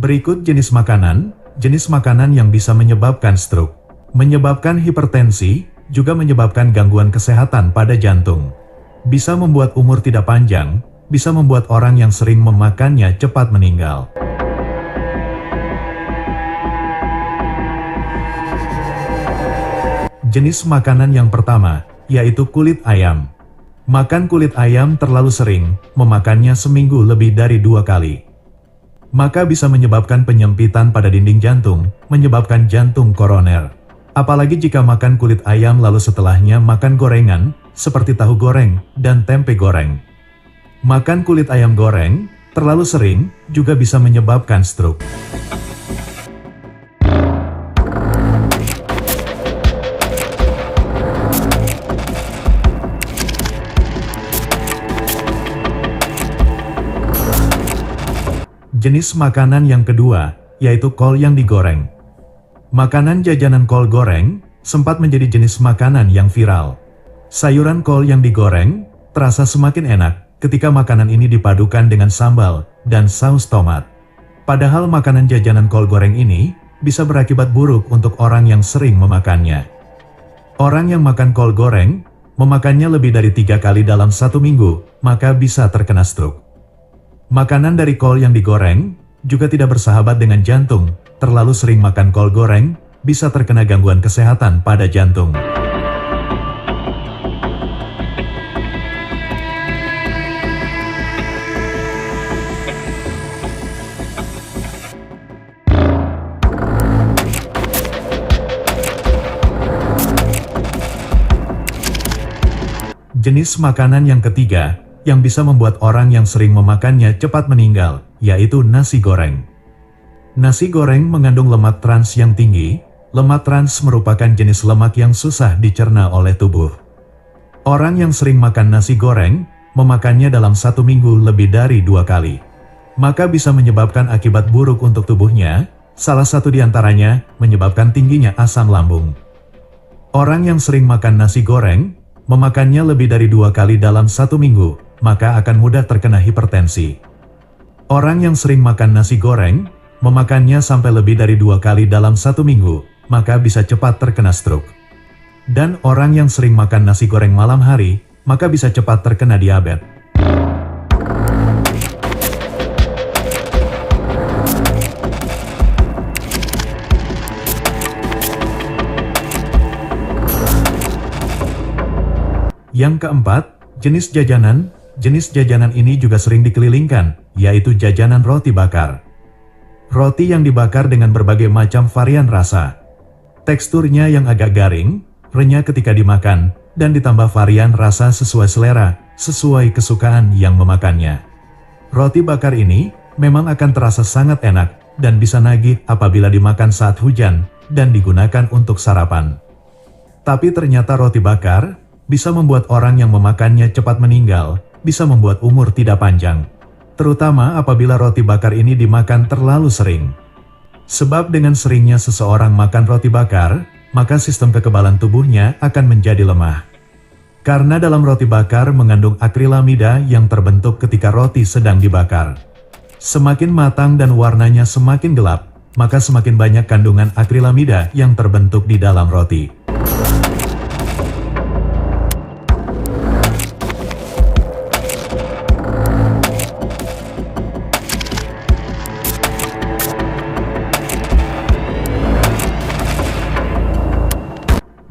Berikut jenis makanan yang bisa menyebabkan stroke, menyebabkan hipertensi, juga menyebabkan gangguan kesehatan pada jantung. Bisa membuat umur tidak panjang, bisa membuat orang yang sering memakannya cepat meninggal. Jenis makanan yang pertama, yaitu kulit ayam. Makan kulit ayam terlalu sering, memakannya seminggu lebih dari 2 kali, maka bisa menyebabkan penyempitan pada dinding jantung, menyebabkan jantung koroner. Apalagi jika makan kulit ayam lalu setelahnya makan gorengan, seperti tahu goreng dan tempe goreng. Makan kulit ayam goreng terlalu sering juga bisa menyebabkan stroke. Jenis makanan yang kedua, yaitu kol yang digoreng. Makanan jajanan kol goreng sempat menjadi jenis makanan yang viral. Sayuran kol yang digoreng terasa semakin enak ketika makanan ini dipadukan dengan sambal dan saus tomat. Padahal makanan jajanan kol goreng ini bisa berakibat buruk untuk orang yang sering memakannya. Orang yang makan kol goreng, memakannya lebih dari 3 kali dalam 1 minggu, maka bisa terkena stroke. Makanan dari kol yang digoreng juga tidak bersahabat dengan jantung. Terlalu sering makan kol goreng bisa terkena gangguan kesehatan pada jantung. Jenis makanan yang ketiga, yang bisa membuat orang yang sering memakannya cepat meninggal, yaitu nasi goreng. Nasi goreng mengandung lemak trans yang tinggi. Lemak trans merupakan jenis lemak yang susah dicerna oleh tubuh. Orang yang sering makan nasi goreng, memakannya dalam 1 minggu lebih dari 2 kali, maka bisa menyebabkan akibat buruk untuk tubuhnya. Salah satu di antaranya menyebabkan tingginya asam lambung. Orang yang sering makan nasi goreng, memakannya lebih dari 2 kali dalam 1 minggu, maka akan mudah terkena hipertensi. Orang yang sering makan nasi goreng, memakannya sampai lebih dari 2 kali dalam 1 minggu, maka bisa cepat terkena stroke. Dan orang yang sering makan nasi goreng malam hari, maka bisa cepat terkena diabetes. Yang keempat, jenis jajanan. Jenis jajanan ini juga sering dikelilingkan, yaitu jajanan roti bakar. Roti yang dibakar dengan berbagai macam varian rasa. Teksturnya yang agak garing, renyah ketika dimakan, dan ditambah varian rasa sesuai selera, sesuai kesukaan yang memakannya. Roti bakar ini memang akan terasa sangat enak, dan bisa nagih apabila dimakan saat hujan, dan digunakan untuk sarapan. Tapi ternyata roti bakar bisa membuat orang yang memakannya cepat meninggal, bisa membuat umur tidak panjang. Terutama apabila roti bakar ini dimakan terlalu sering. Sebab dengan seringnya seseorang makan roti bakar, maka sistem kekebalan tubuhnya akan menjadi lemah. Karena dalam roti bakar mengandung akrilamida yang terbentuk ketika roti sedang dibakar. Semakin matang dan warnanya semakin gelap, maka semakin banyak kandungan akrilamida yang terbentuk di dalam roti.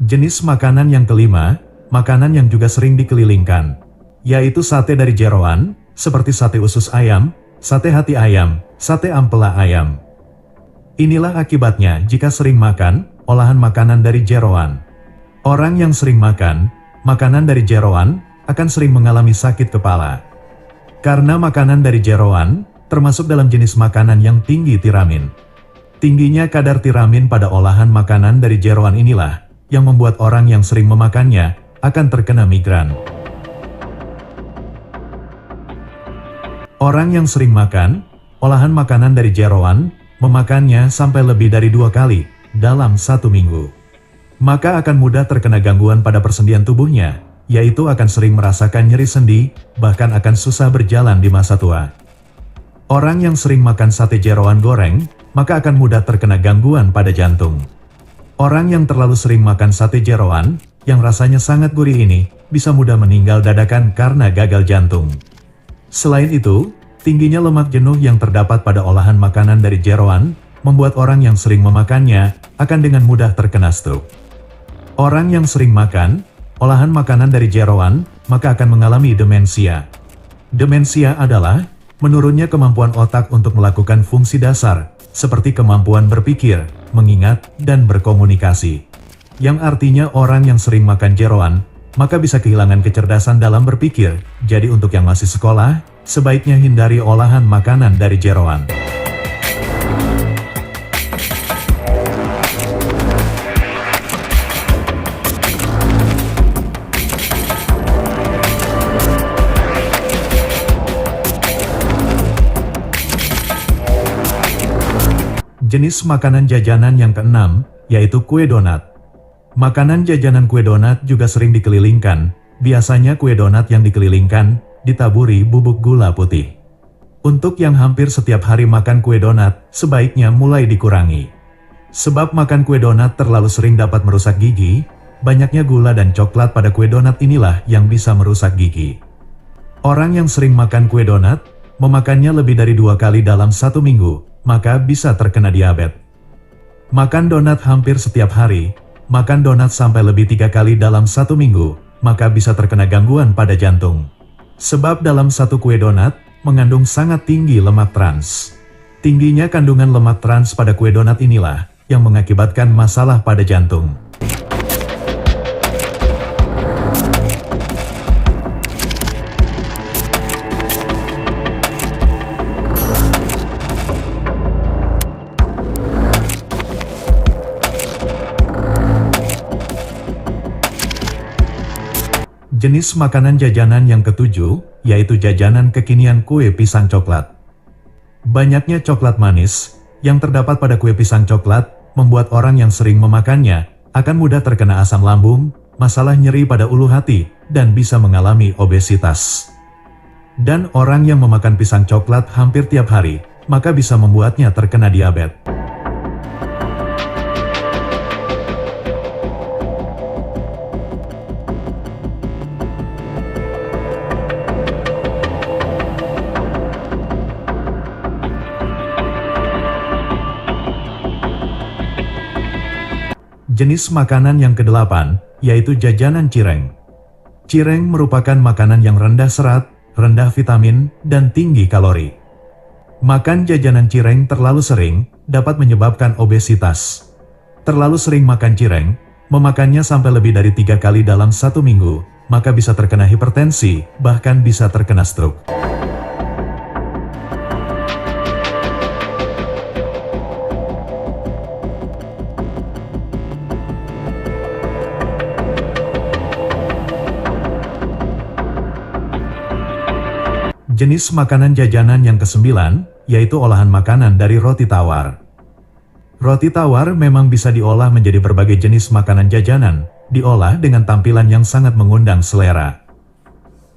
Jenis makanan yang kelima, makanan yang juga sering dikelilingkan, yaitu sate dari jeroan, seperti sate usus ayam, sate hati ayam, sate ampela ayam. Inilah akibatnya jika sering makan olahan makanan dari jeroan. Orang yang sering makan makanan dari jeroan akan sering mengalami sakit kepala. Karena makanan dari jeroan termasuk dalam jenis makanan yang tinggi tiramin. Tingginya kadar tiramin pada olahan makanan dari jeroan inilah yang membuat orang yang sering memakannya akan terkena migran. Orang yang sering makan olahan makanan dari jeroan, memakannya sampai lebih dari 2 kali dalam 1 minggu, maka akan mudah terkena gangguan pada persendian tubuhnya, yaitu akan sering merasakan nyeri sendi, bahkan akan susah berjalan di masa tua. Orang yang sering makan sate jeroan goreng, maka akan mudah terkena gangguan pada jantung. Orang yang terlalu sering makan sate jeroan, yang rasanya sangat gurih ini, bisa mudah meninggal dadakan karena gagal jantung. Selain itu, tingginya lemak jenuh yang terdapat pada olahan makanan dari jeroan, membuat orang yang sering memakannya, akan dengan mudah terkena stroke. Orang yang sering makan olahan makanan dari jeroan, maka akan mengalami demensia. Demensia adalah menurunnya kemampuan otak untuk melakukan fungsi dasar, seperti kemampuan berpikir, mengingat, dan berkomunikasi. Yang artinya orang yang sering makan jeroan, maka bisa kehilangan kecerdasan dalam berpikir. Jadi untuk yang masih sekolah, sebaiknya hindari olahan makanan dari jeroan. Jenis makanan jajanan yang keenam, yaitu kue donat. Makanan jajanan kue donat juga sering dikelilingkan. Biasanya kue donat yang dikelilingkan ditaburi bubuk gula putih. Untuk yang hampir setiap hari makan kue donat, sebaiknya mulai dikurangi. Sebab makan kue donat terlalu sering dapat merusak gigi, banyaknya gula dan coklat pada kue donat inilah yang bisa merusak gigi. Orang yang sering makan kue donat, memakannya lebih dari 2 kali dalam 1 minggu, maka bisa terkena diabetes. Makan donat hampir setiap hari, makan donat sampai lebih 3 kali dalam 1 minggu, maka bisa terkena gangguan pada jantung. Sebab dalam satu kue donat, mengandung sangat tinggi lemak trans. Tingginya kandungan lemak trans pada kue donat inilah, yang mengakibatkan masalah pada jantung. Jenis makanan jajanan yang ketujuh, yaitu jajanan kekinian kue pisang coklat. Banyaknya coklat manis yang terdapat pada kue pisang coklat membuat orang yang sering memakannya akan mudah terkena asam lambung, masalah nyeri pada ulu hati, dan bisa mengalami obesitas. Dan orang yang memakan pisang coklat hampir tiap hari, maka bisa membuatnya terkena diabetes. Jenis makanan yang kedelapan, yaitu jajanan cireng. Cireng merupakan makanan yang rendah serat, rendah vitamin, dan tinggi kalori. Makan jajanan cireng terlalu sering, dapat menyebabkan obesitas. Terlalu sering makan cireng, memakannya sampai lebih dari 3 kali dalam 1 minggu, maka bisa terkena hipertensi, bahkan bisa terkena stroke. Jenis makanan jajanan yang kesembilan, yaitu olahan makanan dari roti tawar. Roti tawar memang bisa diolah menjadi berbagai jenis makanan jajanan, diolah dengan tampilan yang sangat mengundang selera.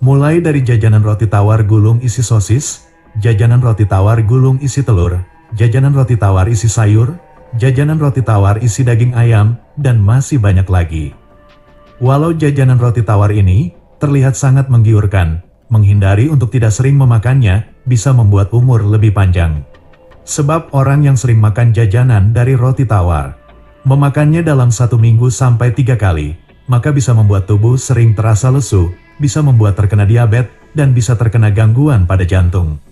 Mulai dari jajanan roti tawar gulung isi sosis, jajanan roti tawar gulung isi telur, jajanan roti tawar isi sayur, jajanan roti tawar isi daging ayam, dan masih banyak lagi. Walau jajanan roti tawar ini terlihat sangat menggiurkan, menghindari untuk tidak sering memakannya bisa membuat umur lebih panjang. Sebab orang yang sering makan jajanan dari roti tawar, memakannya dalam 1 minggu sampai 3 kali, maka bisa membuat tubuh sering terasa lesu, bisa membuat terkena diabetes, dan bisa terkena gangguan pada jantung.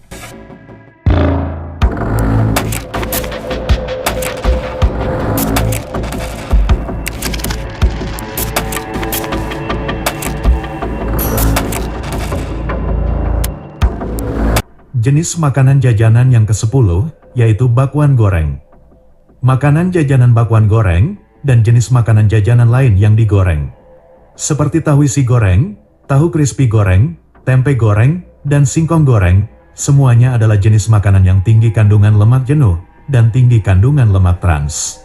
Jenis makanan jajanan yang ke-10, yaitu bakwan goreng. Makanan jajanan bakwan goreng, dan jenis makanan jajanan lain yang digoreng. Seperti tahu isi goreng, tahu crispy goreng, tempe goreng, dan singkong goreng, semuanya adalah jenis makanan yang tinggi kandungan lemak jenuh, dan tinggi kandungan lemak trans.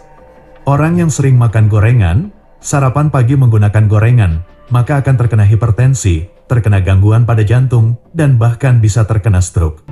Orang yang sering makan gorengan, sarapan pagi menggunakan gorengan, maka akan terkena hipertensi, terkena gangguan pada jantung, dan bahkan bisa terkena stroke.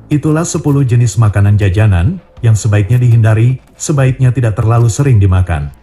Itulah 10 jenis makanan jajanan yang sebaiknya dihindari, sebaiknya tidak terlalu sering dimakan.